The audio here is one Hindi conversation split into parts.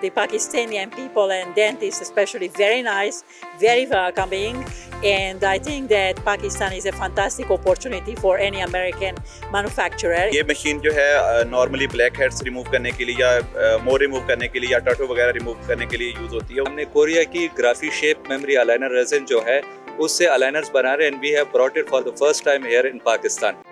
the Pakistani people and dentists especially very nice, very welcoming, and I think that Pakistan is a fantastic opportunity for any American manufacturer. ये मशीन जो है नॉर्मली ब्लैक हेड्स रिमूव करने के लिए या मोर रिमूव करने के लिए या टैटू वगैरह रिमूव करने के लिए यूज होती है। हमने कोरिया की Graphy shape memory aligner resin जो है उससे अलाइनर्स बना रहे हैं and we have brought it for the first time here in Pakistan.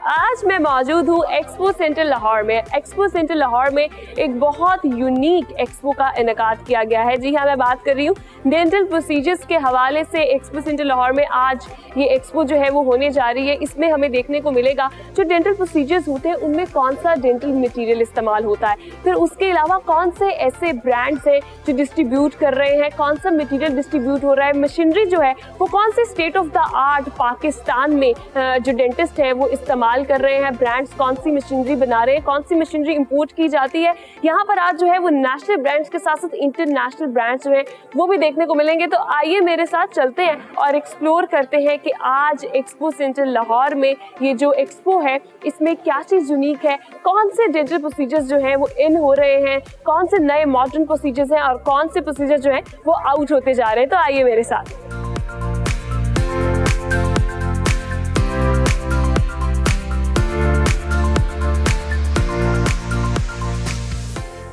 आज मैं मौजूद हूँ एक्सपो सेंटर लाहौर में। एक्सपो सेंटर लाहौर में एक बहुत यूनिक एक्सपो का इनेकाद किया गया है। जी हाँ, मैं बात कर रही हूँ डेंटल प्रोसीजर्स के हवाले से। एक्सपो सेंटर लाहौर में आज ये एक्सपो जो है वो होने जा रही है। इसमें हमें देखने को मिलेगा जो डेंटल प्रोसीजर्स होते हैं उनमें कौन सा डेंटल मटीरियल इस्तेमाल होता है, फिर उसके अलावा कौन से ऐसे ब्रांड्स हैं जो डिस्ट्रीब्यूट कर रहे हैं, कौन सा मटीरियल डिस्ट्रीब्यूट हो रहा है, मशीनरी जो है वो कौन से state of the art Pakistan में जो डेंटिस्ट है वो इस्तेमाल कर रहे हैं, ब्रांड्स कौन सी मशीनरी बना रहे हैं, कौन सी मशीनरी इंपोर्ट की जाती है। यहाँ पर आज जो है वो नेशनल ब्रांड्स के साथ साथ इंटरनेशनल ब्रांड्स जो है वो भी देखने को मिलेंगे। तो आइए मेरे साथ चलते हैं और एक्सप्लोर करते हैं कि आज एक्सपो सेंटर लाहौर में ये जो एक्सपो है इसमें क्या चीज़ यूनिक है, कौन से डेंटल प्रोसीजर्स जो हैं वो इन हो रहे हैं, कौन से नए मॉडर्न प्रोसीजर्स हैं और कौन से प्रोसीजर जो हैं वो आउट होते जा रहे हैं। तो आइए मेरे साथ।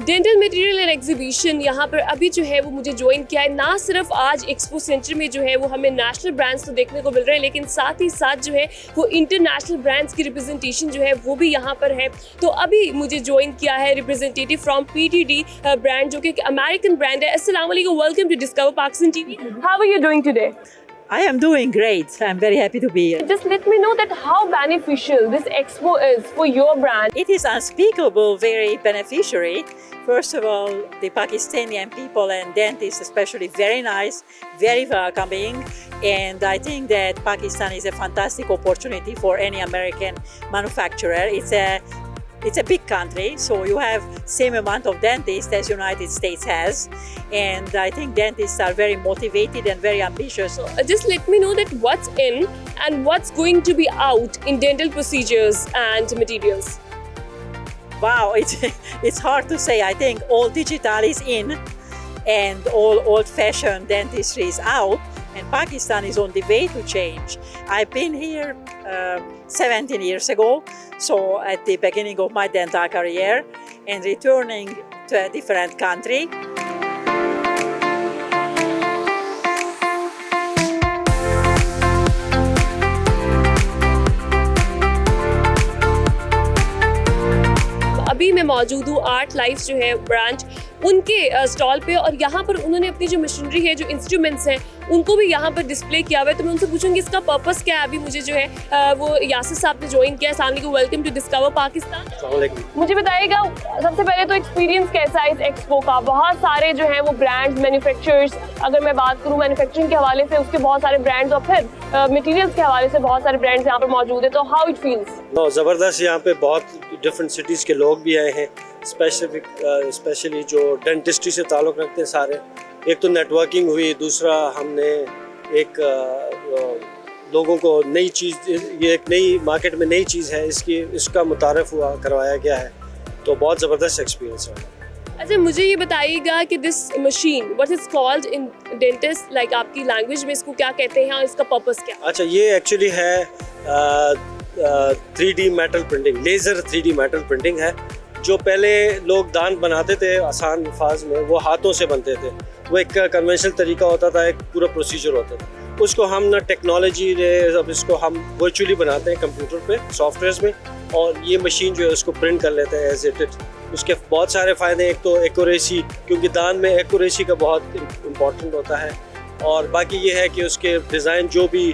डेंटल मटेरियल एंड एग्जीबिशन यहाँ पर अभी जो है वो मुझे ज्वाइन किया है। ना सिर्फ आज एक्सपो सेंटर में जो है वो हमें नेशनल ब्रांड्स तो देखने को मिल रहे हैं, लेकिन साथ ही साथ जो है वो इंटरनेशनल ब्रांड्स की रिप्रेजेंटेशन जो है वो भी यहाँ पर है। तो अभी मुझे ज्वाइन किया है रिप्रेजेंटेटिव फ्रॉम PTD ब्रांड जो कि अमेरिकन ब्रांड है। अस्सलाम वालेकुम, welcome to discover Pakistan TV। How are you doing today? I am doing great. I'm very happy to be here. Just let me know that how beneficial this expo is for your brand. It is unspeakable, very beneficiary. First of all, the Pakistani people and dentists especially very nice, very welcoming, and I think that Pakistan is a fantastic opportunity for any American manufacturer. It's a big country, so you have same amount of dentists as United States has, and I think dentists are very motivated and very ambitious. Just let me know that what's in and what's going to be out in dental procedures and materials. Wow, it's hard to say. I think all digital is in and all old-fashioned dentistry is out, and Pakistan is on the way to change. I've been here 17 years ago, so at the beginning of my dental career, and returning to a different country. अभी मैं मौजूद हूँ आर्ट लाइफ जो है ब्रांच उनके स्टॉल पे, और यहाँ पर उन्होंने अपनी जो मशीनरी है, जो इंस्ट्रूमेंट्स हैं, उनको भी यहाँ पर डिस्प्ले किया हुआ है। तो मैं उनसे पूछूंगी इसका पर्पस क्या है। अभी मुझे जो है वो यासिर साहब ने ज्वाइन किया है। अस्सलाम वालेकुम, वेलकम टू डिस्कवर पाकिस्तान। मुझे बताइएगा सबसे पहले तो एक्सपीरियंस कैसा है इस एक्सपो का? बहुत सारे जो हैं वो ब्रांड्स, मैन्युफैक्चरर्स, अगर मैं बात करूँ मैन्युफैक्चरिंग के हवाले से उसके बहुत सारे ब्रांड्स, और फिर मटीरियल्स के हवाले से बहुत सारे ब्रांड्स यहाँ पर मौजूद है। तो हाउ इट फील्स? ज़बरदस्त। यहाँ पे बहुत डिफरेंट सिटीज़ के लोग भी आए हैं, स्पेशली जो डेंटिस्ट्री से ताल्लुक़ रखते हैं सारे। एक तो नेटवर्किंग हुई, दूसरा हमने एक लोगों को नई चीज़, ये एक नई मार्केट में नई चीज़ है, इसका मुतारफ़ हुआ, करवाया गया है। तो बहुत ज़बरदस्त एक्सपीरियंस है। अच्छा, मुझे ये बताइएगा कि this machine what is called in dentist, like आपकी लैंग्वेज में इसको क्या कहते हैं और इसका पर्पस क्या? अच्छा, ये एक्चुअली है 3D metal printing, laser 3D metal printing है। जो पहले लोग दांत बनाते थे आसान अल्फाज में, वो हाथों से बनते थे। वो एक कन्वेंशनल तरीका होता था, एक पूरा प्रोसीजर होता था। उसको हम ना टेक्नोलॉजी ने, अब इसको हम वर्चुअली बनाते हैं कंप्यूटर पे, सॉफ्टवेयर्स में, और ये मशीन जो है उसको प्रिंट कर लेते हैं एज इट इज। उसके बहुत सारे फ़ायदे, एक तो एक्यूरेसी, क्योंकि दांत में एक्यूरेसी का बहुत इम्पॉर्टेंट होता है, और बाकी ये है कि उसके डिज़ाइन जो भी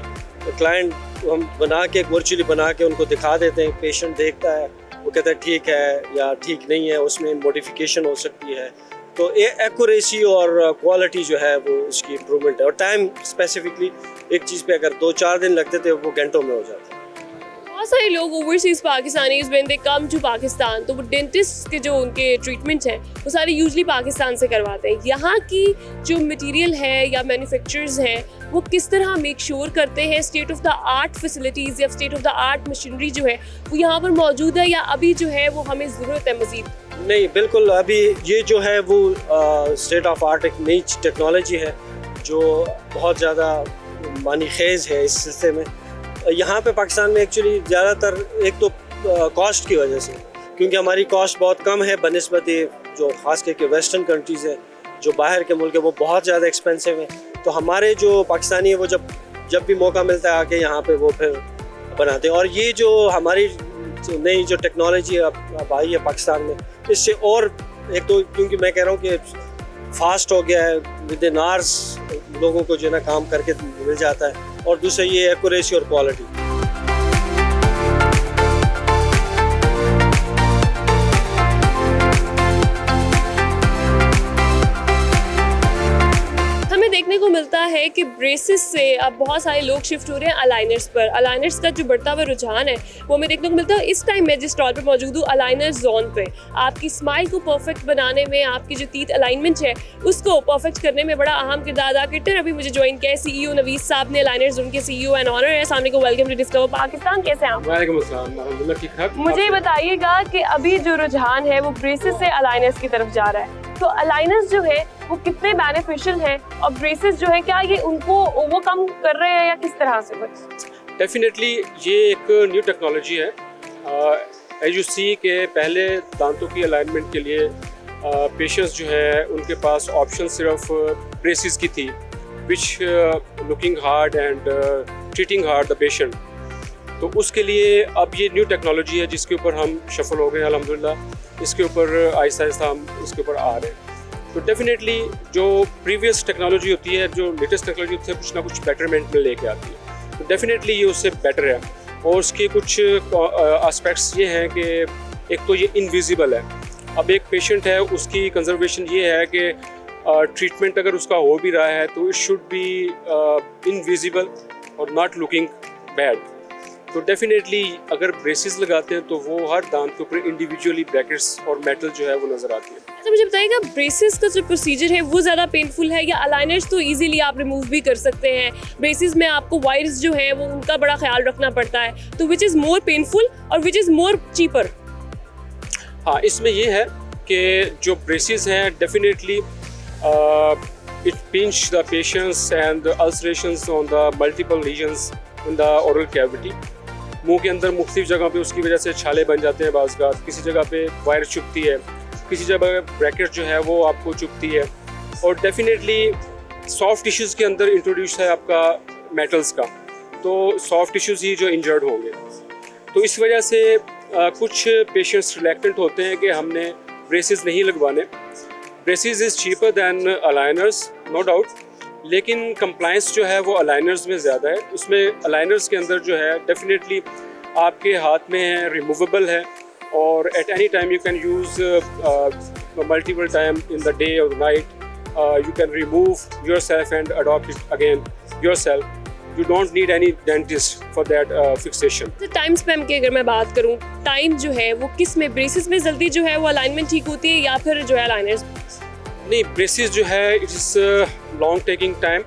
क्लाइंट हम बना के वर्चुअली बना के उनको दिखा देते हैं, पेशेंट देखता है, वो कहता है ठीक है या ठीक नहीं है, उसमें मॉडिफिकेशन हो सकती है। तो ये एक्यूरेसी और क्वालिटी जो है वो इसकी इम्प्रूवमेंट है, और टाइम स्पेसिफिकली एक चीज़ पे अगर 2-4 दिन लगते थे वो घंटों में हो जाता है। बहुत बहुत सारे लोग overseas Pakistanis when they come to Pakistan तो वो डेंटिस्ट के जो उनके ट्रीटमेंट्स हैं वो सारे यूजली पाकिस्तान से करवाते हैं। यहाँ की जो मटेरियल है या मैन्युफैक्चरर्स हैं वो किस तरह मेक श्योर करते हैं state of the art facilities या state of the art machinery जो है वो यहाँ पर मौजूद है या अभी जो है वो हमें ज़रूरत है मज़ीद? नहीं, बिल्कुल, अभी ये जो है वो स्टेट ऑफ आर्ट एक नई टेक्नोलॉजी है जो बहुत ज़्यादा मानीखेज है इस सिलसिले में। यहाँ पे पाकिस्तान में एक्चुअली ज़्यादातर एक तो कॉस्ट की वजह से, क्योंकि हमारी कॉस्ट बहुत कम है बनिस्बत जो ख़ास करके वेस्टर्न कंट्रीज़ है, जो बाहर के मुल्क है वो बहुत ज़्यादा एक्सपेंसिव है। तो हमारे जो पाकिस्तानी है वो जब भी मौका मिलता है आके यहाँ पे वो फिर बनाते हैं। और ये जो हमारी नई जो टेक्नोलॉजी अब आई है पाकिस्तान में, इससे और एक तो क्योंकि मैं कह रहा हूँ कि फास्ट हो गया है, विद इन आवर्स लोगों को जो है ना काम करके मिल जाता है, और दूसरा ये एक्यूरेसी और क्वालिटी। देखने को मिलता है कि ब्रेसेस से अब बहुत सारे लोग शिफ्ट हो रहे हैं अलाइनर्स पर। अलाइनर्स का जो बढ़ता हुआ रुझान है वो हमें देखने को मिलता है। इस टाइम मैं जिस स्टॉल पर मौजूद हूँ अलाइनर्स जोन पे, आपकी स्माइल को परफेक्ट बनाने में, आपकी जो टीथ अलाइनमेंट है उसको परफेक्ट करने में बड़ा अहम किरदार अदा करते हैं। अभी मुझे ज्वाइन किया है CEO नवीस साहब ने, अलाइनर्स जोन के CEO एंड ऑनर है। अस्सलाम वालेकुम, वेलकम टू डिस्कवर पाकिस्तान। कैसे हैं आप? वालेकुम अस्सलाम, अल्हम्दुलिल्लाह ठीक ठाक। मुझे बताइएगा कि अभी जो रुझान है वो ब्रेसेस से अलाइनर्स की तरफ जा रहा है, तो अलाइनर्स जो है वो कितने बेनिफिशियल हैं और ब्रेसेस जो है क्या ये उनको ओवरकम कर रहे हैं या किस तरह से? डेफिनेटली ये एक न्यू टेक्नोलॉजी है। एज यू सी के पहले दांतों की अलाइनमेंट के लिए पेशेंट्स जो है उनके पास ऑप्शन सिर्फ ब्रेसेस की थी, which looking hard and treating hard the patient. तो उसके लिए अब ये न्यू टेक्नोलॉजी है जिसके ऊपर हम शफल हो गए अल्हम्दुलिल्लाह। इसके ऊपर आहिस्ता आहिस्ता हम इसके ऊपर आ रहे हैं। तो डेफिनेटली जो प्रीवियस टेक्नोलॉजी होती है, जो लेटेस्ट टेक्नोलॉजी होती है, कुछ ना कुछ बेटरमेंट में लेके आती है। तो डेफिनेटली ये उससे बेटर है। और उसके कुछ एस्पेक्ट्स ये हैं कि एक तो ये इनविजिबल है। अब एक पेशेंट है, उसकी कंजर्वेशन ये है कि ट्रीटमेंट अगर उसका हो भी रहा है तो इट शुड बी इनविजिबल और नॉट लुकिंग बैड। तो डेफिनेटली अगर ब्रेसेस लगाते हैं तो वो हर दांत के ऊपर इंडिविजुअली ब्रैकेट्स और मेटल जो है वो नज़र आती है। अच्छा, मुझे बताइएगा ब्रेसेस का जो प्रोसीजर है वो ज़्यादा पेनफुल है या अलाइनर्स तो इजीली आप रिमूव भी कर सकते हैं? ब्रेसेस में आपको वायर्स जो है वो उनका बड़ा ख्याल रखना पड़ता है, तो विच इज़ मोर पेनफुल और विच इज़ मोर चीपर? हाँ, इसमें ये है कि जो ब्रेसेस हैं definitely it pinch the patients and ulcerations on the multiple reasons in the oral cavity. मुंह के अंदर मुख्तलिफ जगह पे उसकी वजह से छाले बन जाते हैं बाज़, किसी जगह पे वायर चुभती है, किसी जगह ब्रैकेट जो है वो आपको चुभती है। और डेफिनेटली सॉफ्ट टिश्यूज़ के अंदर इंट्रोड्यूस है आपका मेटल्स का, तो सॉफ्ट टिश्यूज़ ही जो इंजर्ड होंगे। तो इस वजह से कुछ पेशेंट्स रिलेक्टेंट होते हैं कि हमने ब्रेसेस नहीं लगवाने। Braces is cheaper than aligners, no doubt, लेकिन कंप्लायंस जो है वो अलाइनर्स में ज़्यादा है। उसमें अलाइनर्स के अंदर जो है डेफिनेटली आपके हाथ में है, रिमूवेबल है, और at any time you can use multiple time in the day और night you can remove yourself and adopt it again yourself. You don't need any dentist for that fixation. Time span की अगर मैं बात करूँ, टाइम जो है वो किस में, ब्रेसेस में जल्दी जो है वो अलाइनमेंट ठीक होती है या फिर जो है अलाइनर्स? नहीं, ब्रेसेस जो है it is long taking time,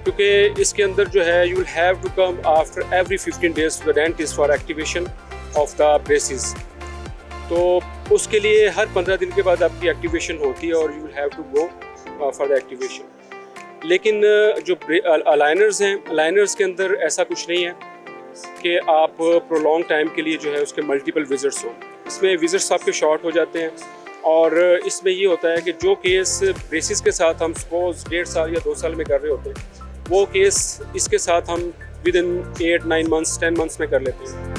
क्योंकि इसके अंदर जो है you will have to come after every 15 days to the dentist for activation of the braces. तो उसके लिए हर 15 दिन के बाद आपकी एक्टिवेशन होती है और you will have to go for the activation. लेकिन जो अलाइनर्स हैं, अलाइनर्स के अंदर ऐसा कुछ नहीं है कि आप प्रोलॉन्ग टाइम के लिए जो है उसके मल्टीपल विजिट्स हो। इसमें विजिट्स आपके शॉर्ट हो जाते हैं, और इसमें ये होता है कि जो केस ब्रेसेस के साथ हम सपोज 1.5 साल या 2 साल में कर रहे होते हैं, वो केस इसके साथ हम विद इन 8-9 मंथ्स 10 मंथ्स में कर लेते हैं।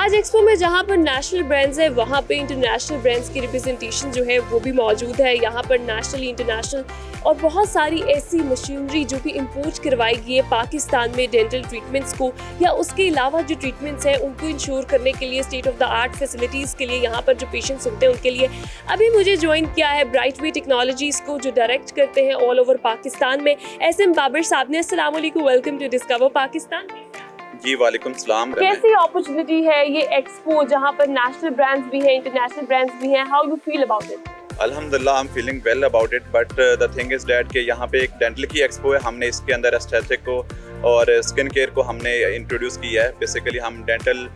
आज एक्सपो में जहाँ पर नेशनल ब्रांड्स है वहाँ पे इंटरनेशनल ब्रांड्स की रिप्रेजेंटेशन जो है वो भी मौजूद है। यहाँ पर नेशनल, इंटरनेशनल और बहुत सारी ऐसी मशीनरी जो कि इंपोर्ट करवाई गई है पाकिस्तान में डेंटल ट्रीटमेंट्स को, या उसके अलावा जो ट्रीटमेंट्स हैं उनको इंश्योर करने के लिए state of the art facilities के लिए यहाँ पर जो पेशेंट्स होते हैं उनके लिए। अभी मुझे ज्वाइन किया है ब्राइट वे टेक्नोलॉजीज़ को, जो डायरेक्ट करते हैं ऑल ओवर पाकिस्तान में, SM बाबर साहब ने। अस्सलाम वालेकुम, वेलकम टू डिस्कवर पाकिस्तान। जी वालेकुम सलाम। कैसी अपॉर्चुनिटी है ये एक्सपो जहाँ पर नेशनल ब्रांड्स भी हैं, इंटरनेशनल ब्रांड्स भी हैं? How you feel about it? अल्हम्दुलिल्लाह I am feeling well about it, but the thing is that कि यहाँ पे एक डेंटल की एक्सपो है। हमने इसके अंदर एस्थेटिक को और स्किन केयर को हमने इंट्रोड्यूस किया है। बेसिकली हम डेंटल,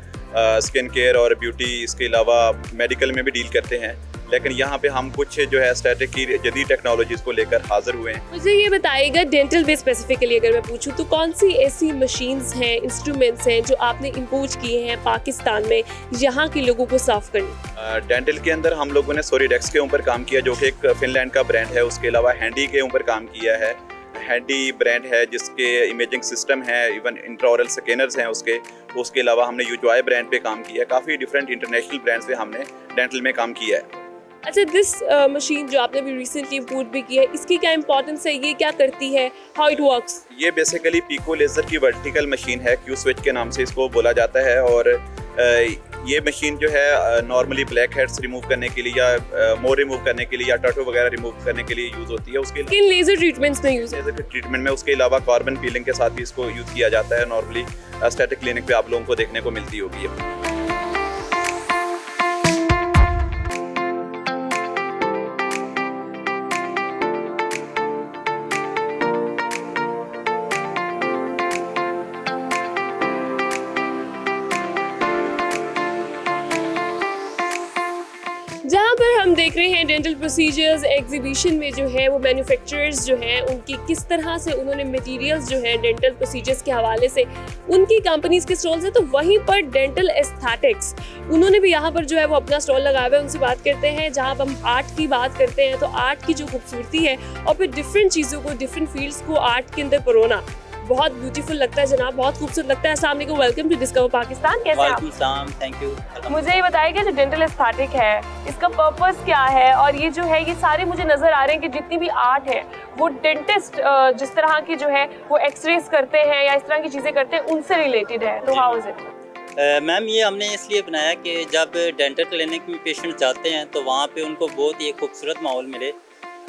स्किन केयर और ब्यूटी, इसके अलावा मेडिकल में भी डील करते हैं, लेकिन यहाँ पे हम कुछ जो है एस्थेटिक की जदीद टेक्नोलॉजीज को लेकर हाजिर हुए हैं। मुझे ये बताइएगा डेंटल में स्पेसिफिकली अगर मैं पूछूं तो कौन सी ऐसी मशीन्स हैं, इंस्ट्रूमेंट्स हैं जो आपने इंपोर्ट किए हैं पाकिस्तान में यहाँ के लोगों को साफ करने? डेंटल के अंदर हम लोगों ने सोरीडेक्स के ऊपर काम किया, जो कि एक फिनलैंड का ब्रांड है। उसके अलावा हैंडी के ऊपर काम किया है। हैंडी ब्रांड है जिसके इमेजिंग सिस्टम है, इवन इंट्राओरल स्कैनर्स हैं उसके अलावा हमने यूजॉय ब्रांड पे काम किया है। काफ़ी डिफरेंट इंटरनेशनल ब्रांड्स पे हमने डेंटल में काम किया है। अच्छा, दिस मशीन जो आपने भी रिसेंटली इंपोर्ट भी की है, इसकी क्या इंपॉर्टेंस है? ये क्या करती है? How it works? ये बेसिकली पिको लेज़र की वर्टिकल मशीन है, क्यू स्विच के नाम से इसको बोला जाता है। और ये मशीन जो है नॉर्मली ब्लैक हेड्स रिमूव करने के लिए या मोर रिमूव करने के लिए या टैटू वगैरह रिमूव करने के लिए यूज़ होती है। उसके स्किन लेजर ट्रीटमेंट्स में यूज़ लेजर ट्रीटमेंट में उसके अलावा कार्बन पीलिंग के साथ भी इसको यूज़ किया जाता है। नॉर्मली एस्थेटिक क्लिनिक पे आप लोगों को देखने को मिलती होगी। जहाँ पर हम देख रहे हैं डेंटल प्रोसीजर्स एग्जीबिशन में जो है वो मैन्युफैक्चरर्स जो हैं उनकी किस तरह से उन्होंने मटेरियल्स जो हैं डेंटल प्रोसीजर्स के हवाले से उनकी कंपनीज के स्टॉल्स हैं, तो वहीं पर डेंटल एस्थेटिक्स उन्होंने भी यहाँ पर जो है वो अपना स्टॉल लगाया हुआ है। उनसे बात करते हैं। जहाँ पर हम आर्ट की बात करते हैं तो आर्ट की जो खूबसूरती है और फिर डिफरेंट चीज़ों को, डिफरेंट फील्ड्स को आर्ट के अंदर परोना बहुत ब्यूटीफुल लगता है जनाब, बहुत खूबसूरत लगता है। अस्सलाम वालेकुम, वेलकम टू डिस्कवर पाकिस्तान। कैसे हैं आप? वालेकुम सलाम, थैंक यू। मुझे ये बताइएगा जो डेंटल एस्थेटिक है इसका पर्पस क्या है? और ये जो है ये सारे मुझे नजर आ रहे हैं कि जितनी भी आर्ट है वो डेंटिस्ट जिस तरह की जो है वो एक्सरेज करते हैं या इस तरह की चीजें करते हैं उनसे रिलेटेड है, तो हाउ इज इट? मैम ये हमने इसलिए बनाया कि जब डेंटल क्लिनिक में पेशेंट जाते हैं तो वहाँ पे उनको बहुत ही खूबसूरत माहौल मिले,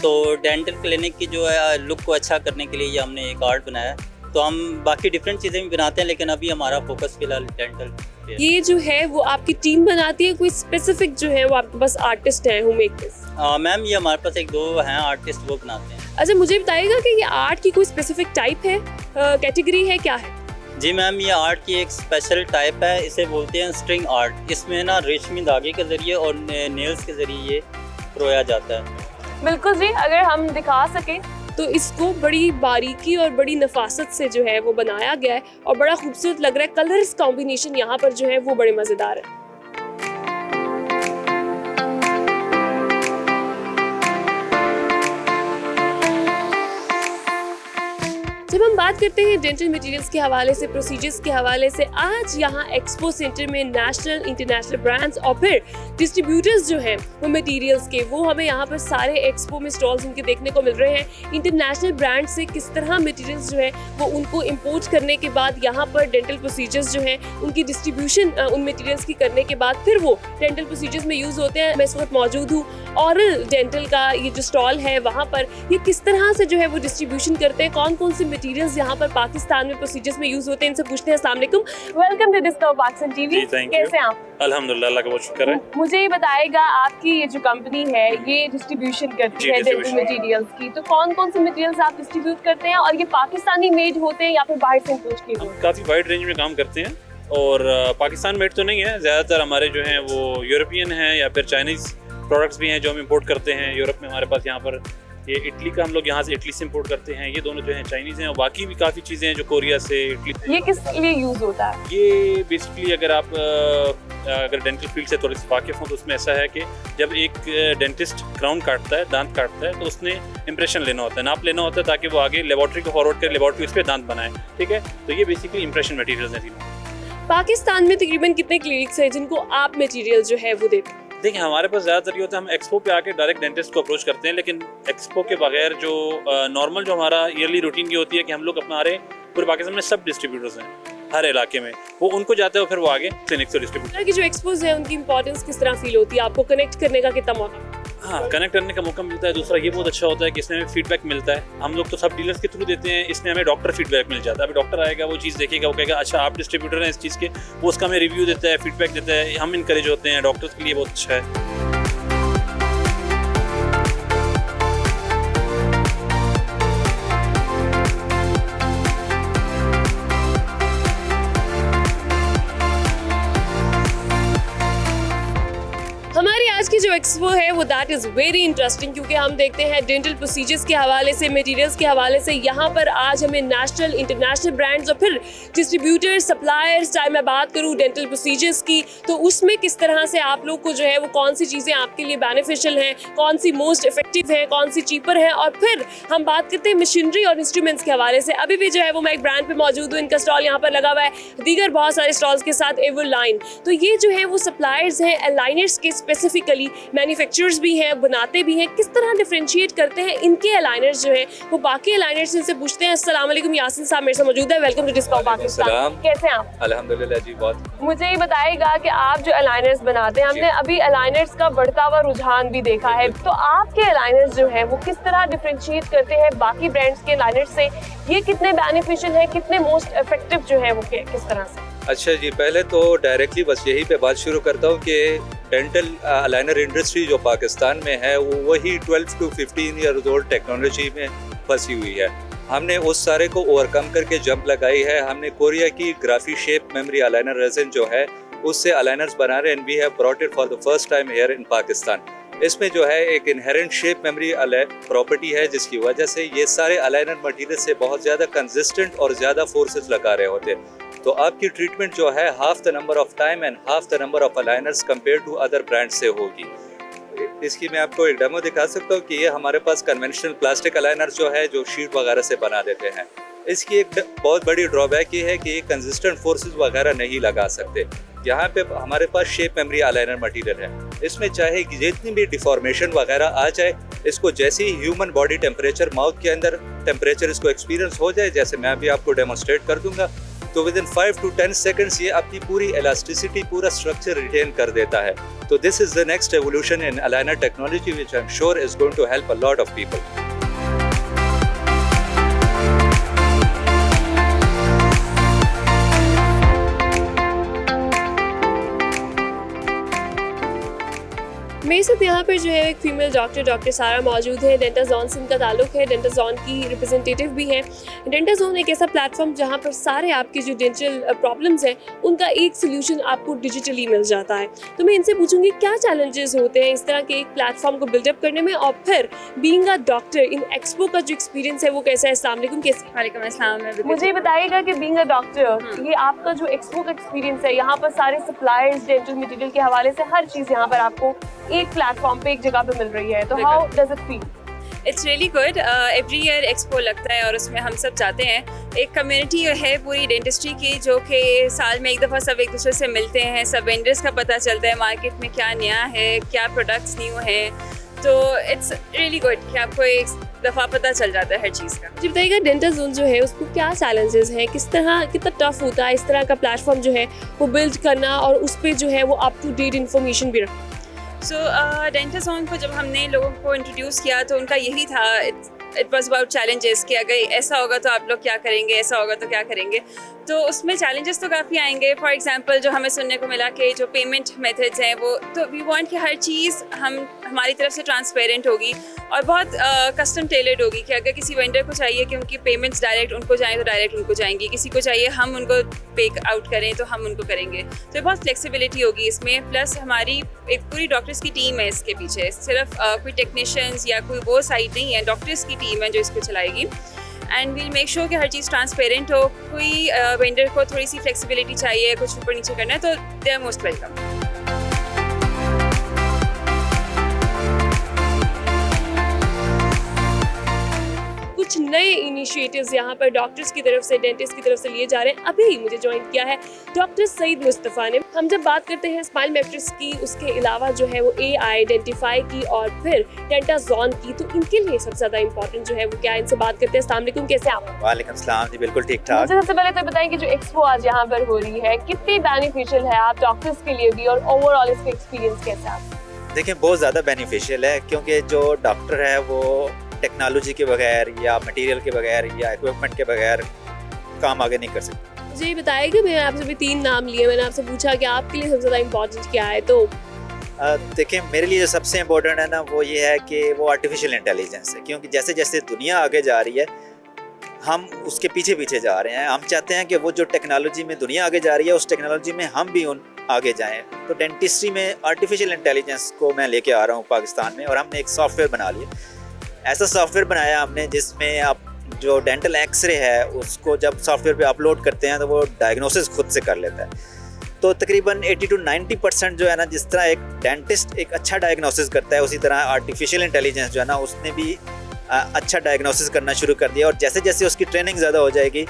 तो डेंटल क्लिनिक की जो है लुक को अच्छा करने के लिए ये हमने एक आर्ट बनाया। तो हम बाकी डिफरेंट चीज़ें भी बनाते हैं, लेकिन अभी हमारा फोकस फिलहाल डेंटल पे है। ये जो है वो आपकी टीम बनाती है, कोई स्पेसिफिक जो है वो आपके पास आर्टिस्ट हैं हु मेक दिस? मैम ये हमारे पास एक दो हैं आर्टिस्ट, वो बनाते हैं। अच्छा, मुझे बताइएगा कि ये आर्ट की कोई स्पेसिफिक टाइप है, कैटेगरी है, क्या है? जी मैम, ये आर्ट की एक स्पेशल टाइप है, इसे बोलते हैं स्ट्रिंग आर्ट। इसमें ना रेशमी धागे के ज़रिए और नेल्स के ज़रिए ये परोया जाता है। बिल्कुल जी, अगर हम दिखा सकें तो इसको बड़ी बारीकी और बड़ी नफासत से जो है वो बनाया गया है और बड़ा खूबसूरत लग रहा है। कलर्स कॉम्बिनेशन यहाँ पर जो है वो बड़े मज़ेदार है। जब हम बात करते हैं डेंटल मटेरियल्स के हवाले से, प्रोसीजर्स के हवाले से, आज यहाँ एक्सपो सेंटर में नेशनल, इंटरनेशनल ब्रांड्स और फिर डिस्ट्रीब्यूटर्स जो हैं वो मटेरियल्स के, वो हमें यहाँ पर सारे एक्सपो में स्टॉल्स उनके देखने को मिल रहे हैं। इंटरनेशनल ब्रांड से किस तरह मटेरियल्स जो है वो उनको इम्पोर्ट करने के बाद यहाँ पर डेंटल प्रोसीजर्स जो हैं उनकी डिस्ट्रीब्यूशन उन मटेरियल्स की करने के बाद फिर वो डेंटल प्रोसीजर्स में यूज़ होते हैं। मैं इस वक्त मौजूद हूँ ऑरल डेंटल का ये जो स्टॉल है वहाँ पर, ये किस तरह से जो है वो डिस्ट्रीब्यूशन करते हैं, कौन कौन से मटेरियल्स यहाँ पर पाकिस्तान में प्रोसीजर्स में यूज होते हैं, इनसे पूछते हैं। अस्सलाम वालेकुम, welcome to discover Pakistan TV. कैसे हैं आप? अल्हम्दुलिल्लाह, अल्लाह का बहुत शुक्र है। मुझे ये बताएगा आपकी ये जो कंपनी है ये डिस्ट्रीब्यूशन करती है डेंटल मटेरियल्स की, तो कौन कौन से मटेरियल्स आप डिस्ट्रीब्यूट करते हैं और ये पाकिस्तानी मेड होते हैं या फिर बाहर से इंपोर्ट किए हुए? काफ़ी वाइड रेंज में काम करते हैं और पाकिस्तान मेड तो नहीं है, ज़्यादातर हमारे जो हैं वो यूरोपियन हैं या फिर चाइनीज़ प्रोडक्ट्स भी हैं जो हम इंपोर्ट करते हैं। यूरोप में हमारे पास यहाँ पर ये इटली का हम लोग यहाँ से इटली से इंपोर्ट करते हैं, ये दोनों जो हैं चाइनीज़ हैं, और बाकी भी काफ़ी चीज़ें हैं जो कोरिया से, इटली से। ये किस लिए यूज़ होता है? ये बेसिकली अगर आप अगर डेंटल फील्ड से थोड़ी सी वाकिफ़ हो तो उसमें ऐसा है कि जब एक डेंटिस्ट क्राउन काटता है, दांत काटता है, तो उसने इंप्रेशन लेना होता है, नाप लेना होता है ताकि वो आगे लेबॉर्ट्री को फॉरवर्ड करे, लेबॉर्ट्री उस पर दांत बनाए। ठीक है, तो ये बेसिकली इंप्रेशन मटीरियल्स हैं। पाकिस्तान में तकरीबन कितने क्लिनिक्स हैं जिनको आप मटेरियल जो है वो देते हैं? देखिए हमारे पास ज़्यादातर ये होता है, हम एक्सपो पे आके डायरेक्ट डेंटिस्ट को अप्रोच करते हैं, लेकिन एक्सपो के बगैर जो नॉर्मल जो हमारा ईयरली रूटीन की होती है कि हम लोग अपना पूरे पाकिस्तान में सब डिस्ट्रीब्यूटर्स हैं हर इलाके में, वो उनको जाते हो फिर वो आगे क्लिनिक से डिस्ट्रीब्यूट। कि जो एक्सपोज है उनकी इंपॉर्टेंस किस तरह फील होती है, आपको कनेक्ट करने का कितना मौका? हाँ, कनेक्ट करने का मौका मिलता है। दूसरा ये बहुत अच्छा होता है कि इसमें हमें फीडबैक मिलता है। हम लोग तो सब डीलर्स के थ्रू देते हैं, इसमें हमें डॉक्टर फीडबैक मिल जाता है। अभी डॉक्टर आएगा, वो चीज़ देखेगा, वो कहेगा अच्छा आप डिस्ट्रीब्यूटर हैं इस चीज़ के, वो उसका हमें रिव्यू देता है, फीडबैक देता है, हम इनकरेज होते हैं। डॉक्टर्स के लिए बहुत अच्छा है। हमारी आज की जो एक्सपो है वो दैट इज़ वेरी इंटरेस्टिंग, क्योंकि हम देखते हैं डेंटल प्रोसीजर्स के हवाले से, मटेरियल्स के हवाले से यहाँ पर आज हमें नेशनल इंटरनेशनल ब्रांड्स और फिर डिस्ट्रीब्यूटर्स, सप्लायर्स, चाहे मैं बात करूँ डेंटल प्रोसीजर्स की, तो उसमें किस तरह से आप लोग को जो है वो कौन सी चीज़ें आपके लिए बेनिफिशियल हैं, कौन सी मोस्ट इफेक्टिव है, कौन सी चीपर है, और फिर हम बात करते हैं मशीनरी और इंस्ट्रूमेंट्स के हवाले से। अभी भी जो है वो मैं एक ब्रांड पे मौजूद हूँ, इनका स्टॉल यहाँ पर लगा हुआ है, दीगर बहुत सारे स्टॉल्स के साथ एवर लाइन। तो ये जो है वो सप्लायर्स हैं अलाइनर्स के, स्पेसिफिकली मैन्युफैक्चरर्स भी हैं, बनाते भी हैं। किस तरह डिफरेंशिएट करते हैं इनके अलाइनर्स जो है वो बाकी अलाइनर्स से पूछते हैं। अस्सलाम वालेकुम, यासिन साहब मेरे साथ मौजूद है, वेलकम टू डिस्काउंट पाकिस्तान। कैसे हैं आप? अल्हम्दुलिल्लाह जी, बहुत। मुझे ये बताइएगा कि आप जो अलाइनर्स बनाते हैं, हमने अभी अलाइनर्स का बढ़ता हुआ रुझान भी देखा है, तो आपके अलाइनर्स जो है वो किस तरह डिफरेंशिएट करते हैं बाकी ब्रांड्स के अलाइनर्स से? ये कितने बेनिफिशियल है, कितने मोस्ट इफेक्टिव जो है वो किस तरह से? अच्छा जी, पहले तो डायरेक्टली बस यही पे बात शुरू करता हूँ कि डेंटल अलाइनर इंडस्ट्री जो पाकिस्तान में है वो वही 12 to 15 ईयर्स ओल्ड टेक्नोलॉजी में फंसी हुई है। हमने उस सारे को ओवरकम करके जंप लगाई है। हमने कोरिया की Graphy shape memory aligner resin जो है उससे अलाइनर्स बना रहे, and we have brought it for the first time here in Pakistan. इसमें जो है एक इनहेरेंट शेप मेमोरी प्रॉपर्टी है, जिसकी वजह से ये सारे अलाइनर मटेरियल से बहुत ज़्यादा कंसिस्टेंट और ज़्यादा फोर्सेस लगा रहे होते हैं। तो आपकी ट्रीटमेंट जो है half the number of time and half the number of aligners compare to other brand से होगी। इसकी मैं आपको एक डेमो दिखा सकता हूँ कि ये हमारे पास कन्वेंशनल प्लास्टिक अलाइनर्स जो है जो शीट वगैरह से बना देते हैं। इसकी एक बहुत बड़ी ड्रॉबैक ये है कि ये कंसिस्टेंट फोर्सेस वगैरह नहीं लगा सकते। यहाँ पे हमारे पास शेप मेमोरी अलाइनर मटेरियल है, इसमें चाहे जितनी भी डिफॉर्मेशन वगैरह आ जाए, इसको जैसे ही ह्यूमन बॉडी टेम्परेचर, माउथ के अंदर टेम्परेचर इसको एक्सपीरियंस हो जाए, जैसे मैं अभी आपको डेमोन्स्ट्रेट कर दूंगा, तो विद इन 5 to 10 सेकंड्स ये अपनी पूरी इलास्टिसिटी, पूरा स्ट्रक्चर रिटेन कर देता है। तो this is the next evolution in aligner technology which I am sure is going to help a lot of people. मेरे साथ यहाँ पर जो है एक फीमेल डॉक्टर सारा मौजूद है। डेंटाजोन से इनका ताल्लुक है, डेंटाजोन की रिप्रेजेंटेटिव भी हैं। डेंटाजोन एक ऐसा प्लेटफॉर्म जहाँ पर सारे आपके जो डेंटल प्रॉब्लम्स हैं उनका एक सोल्यूशन आपको डिजिटली मिल जाता है। तो मैं इनसे पूछूंगी क्या चैलेंजेस होते हैं इस तरह के एक प्लेटफॉर्म को बिल्डअप करने में, और फिर being a doctor in expo का जो एक्सपीरियंस है वो कैसा है। अस्सलाम वालेकुम, कैसे? वालेकुम अस्सलाम। मुझे बताइएगा कि बीइंग अ डॉक्टर, ये आपका जो एक्सपो का एक्सपीरियंस है, यहाँ पर सारे सप्लायर्स, डेंटल मटेरियल के हवाले से हर चीज़ यहाँ पर आपको एक प्लेटफॉर्म पे, एक जगह पे मिल रही है, तो how does it feel? It's really good. Every year expo लगता है और उसमें हम सब जाते हैं। एक कम्युनिटी है पूरी डेंटिस्ट्री की जो कि साल में एक दफ़ा सब एक दूसरे से मिलते हैं, सब वेंडर्स का पता चलता है मार्केट में क्या नया है, क्या प्रोडक्ट्स न्यू हैं। तो इट्स रियली गुड कि आपको एक दफ़ा पता चल जाता है हर चीज़ का। जी बताइएगा डेंटाजोन जो है उसको क्या चैलेंजेस हैं, किस तरह, कितना टफ होता है इस तरह का प्लेटफॉर्म जो है वो बिल्ड करना, और उस पर जो है वो अप टू डेट इन्फॉर्मेशन भी रखना? सो डेंटाजोन को जब हमने लोगों को इंट्रोड्यूस किया तो उनका यही था, इट वॉज अबाउट चैलेंजेस कि अगर ऐसा होगा तो आप लोग क्या करेंगे, ऐसा होगा तो क्या करेंगे। तो उसमें चैलेंजेस तो काफ़ी आएंगे। फॉर एग्जांपल जो हमें सुनने को मिला कि जो पेमेंट मेथड्स हैं वो, तो वी वांट कि हर चीज़ हमारी तरफ से ट्रांसपेरेंट होगी और बहुत कस्टम टेलर्ड होगी कि अगर किसी वेंडर को चाहिए कि उनकी पेमेंट्स डायरेक्ट उनको जाएँ तो डायरेक्ट उनको जाएंगी, किसी को चाहिए हम उनको पे आउट करें तो हम उनको करेंगे। तो बहुत फ्लेक्सिबिलिटी होगी इसमें। प्लस हमारी एक पूरी डॉक्टर्स की टीम है इसके पीछे, सिर्फ कोई टेक्नीशियंस या कोई वो साइड नहीं है, डॉक्टर्स की टीम है जो इसको चलाएगी। एंड वील मेक श्योर कि हर चीज़ ट्रांसपेरेंट हो। कोई वेंडर को थोड़ी सी फ्लेक्सिबिलिटी चाहिए, कुछ ऊपर नीचे करना है, तो दे आर मोस्ट वेलकम। कुछ नए इनिशिएटिव्स यहाँ पर डॉक्टर्स की तरफ से, डेंटिस्ट की तरफ से लिए जा रहे हैं। अभी मुझे ज्वाइन किया है डॉक्टर सईद मुस्तफ़ा ने। हम जब बात करते हैं स्माइल मैट्रिक्स की, उसके अलावा जो है वो AI आइडेंटिफाई की और फिर डेंटाजॉन की, तो इनके लिए सबसे ज़्यादा इंपॉर्टेंट जो है वो क्या है, इनसे बात करते हैं। अस्सलाम वालेकुम, कैसे आप? वालेकुम सलाम जी, बिल्कुल ठीक ठाक। मुझे सबसे पहले तो बताएं कि जो एक्सपो आज यहाँ पर हो रही है कितनी बेनिफिशियल है आप डॉक्टर्स के लिए भी, और ओवरऑल इसका एक्सपीरियंस कैसा है? देखिए, बहुत ज़्यादा बेनिफिशियल है, क्योंकि जो डॉक्टर है वो टेक्नोलॉजी के बगैर या मटेरियल के बगैर या इक्विपमेंट के बगैर काम आगे नहीं कर सकते। मुझे ये बताया कि मैंने आपसे भी 3 नाम लिए, मैंने आपसे पूछा कि आपके लिए सबसे ज़्यादा इम्पोर्टेंट क्या है, तो देखिए, मेरे लिए जो सबसे इम्पोर्टेंट है ना वो ये है कि वो आर्टिफिशियल इंटेलिजेंस है, क्योंकि जैसे जैसे दुनिया आगे जा रही है हम उसके पीछे पीछे जा रहे हैं। हम चाहते हैं कि वो जो टेक्नोलॉजी में दुनिया आगे जा रही है उस टेक्नोलॉजी में हम भी उन आगे जाएं। तो डेंटिस्ट्री में आर्टिफिशियल इंटेलिजेंस को मैं लेके आ रहा हूँ पाकिस्तान में, और हमने एक सॉफ्टवेयर बना लिया। ऐसा सॉफ्टवेयर बनाया हमने जिसमें आप जो डेंटल एक्सरे है उसको जब सॉफ्टवेयर पे अपलोड करते हैं तो वो डायग्नोसिस खुद से कर लेता है। तो तकरीबन 80 to 90% जो है ना, जिस तरह एक डेंटिस्ट एक अच्छा डायग्नोसिस करता है उसी तरह आर्टिफिशियल इंटेलिजेंस जो है ना उसने भी अच्छा डायग्नोसिस करना शुरू कर दिया। और जैसे जैसे उसकी ट्रेनिंग ज़्यादा हो जाएगी,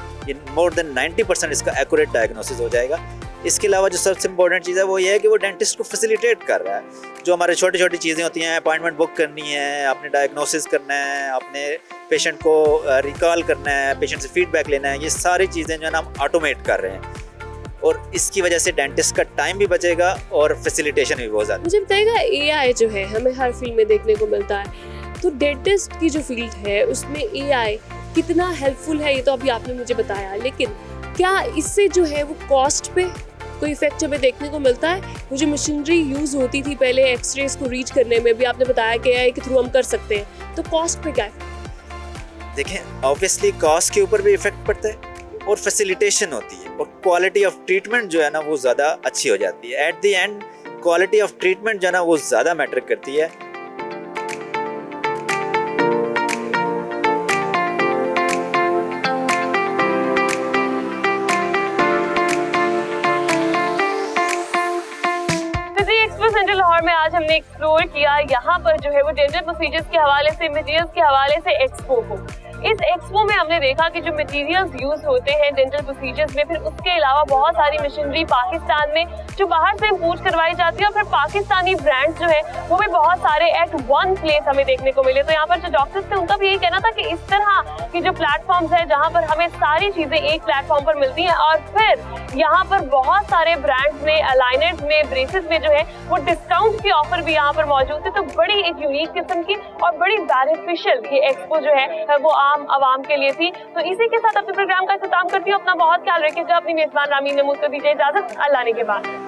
मोर देन 90% इसका एक्यूरेट डायग्नोसिस हो जाएगा। इसके अलावा जो सबसे इम्पोर्टेंट चीज़ है वो ये है कि वो डेंटिस्ट को फैसिलिटेट कर रहा है। जो हमारे छोटी छोटी चीज़ें होती हैं, अपॉइंटमेंट बुक करनी है, अपने डायग्नोसिस करना है, अपने पेशेंट को रिकॉल करना है, पेशेंट से फीडबैक लेना है, ये सारी चीज़ें जो है ना हम ऑटोमेट कर रहे हैं। और इसकी वजह से डेंटिस्ट का टाइम भी बचेगा और फैसिलिटेशन भी बहुत ज़्यादा। मुझे बताइएगा, AI जो है हमें हर फील्ड में देखने को मिलता है, तो डेंटिस्ट की जो फील्ड है उसमें AI कितना हेल्पफुल है ये तो अभी आपने मुझे बताया, लेकिन क्या इससे जो है वो कॉस्ट पे कोई इफेक्ट हमें देखने को मिलता है? वो जो मशीनरी यूज़ होती थी पहले एक्सरेज को रीच करने में, भी आपने बताया कि AI के थ्रू हम कर सकते हैं, तो कॉस्ट पे क्या है? देखें, ऑब्वियसली कॉस्ट के ऊपर भी इफेक्ट पड़ता है और फैसिलिटेशन होती है, और क्वालिटी ऑफ ट्रीटमेंट जो है ना वो ज़्यादा अच्छी हो जाती है। At the end quality of treatment जो है ना वो ज़्यादा मैटर करती है। सेंट्रल लाहौर में आज हमने एक्सप्लोर किया यहाँ पर जो है वो डेंटल प्रोसीजर्स के हवाले से, मटेरियल्स के हवाले से एक्सपो को। इस एक्सपो में हमने देखा कि जो मटेरियल्स यूज होते हैं डेंटल प्रोसीजर्स में, फिर उसके अलावा बहुत सारी मशीनरी पाकिस्तान में जो बाहर से इंपोर्ट करवाई जाती है, और फिर पाकिस्तानी ब्रांड्स जो है वो भी बहुत सारे एट वन प्लेस हमें देखने को मिले। तो यहाँ पर जो डॉक्टर्स थे उनका भी यही कहना था कि इस तरह की जो प्लेटफॉर्म्स है जहाँ पर हमें सारी चीजें एक प्लेटफॉर्म पर मिलती हैं, और फिर यहाँ पर बहुत सारे ब्रांड्स में, अलाइनर्स में, ब्रेसेस में जो है वो डिस्काउंट की ऑफर भी यहाँ पर मौजूद है। तो बड़ी एक यूनिक किस्म की और बड़ी बेनिफिशियल ये एक्सपो जो है वो आम आवाम के लिए थी। तो इसी के साथ अपने प्रोग्राम का इख्तिताम करती हूँ। अपना बहुत ख्याल रखिएगा। अपनी मेजबान रामीन ने मुझको दीजिए इजाजत। अल्लाह ने के बाद।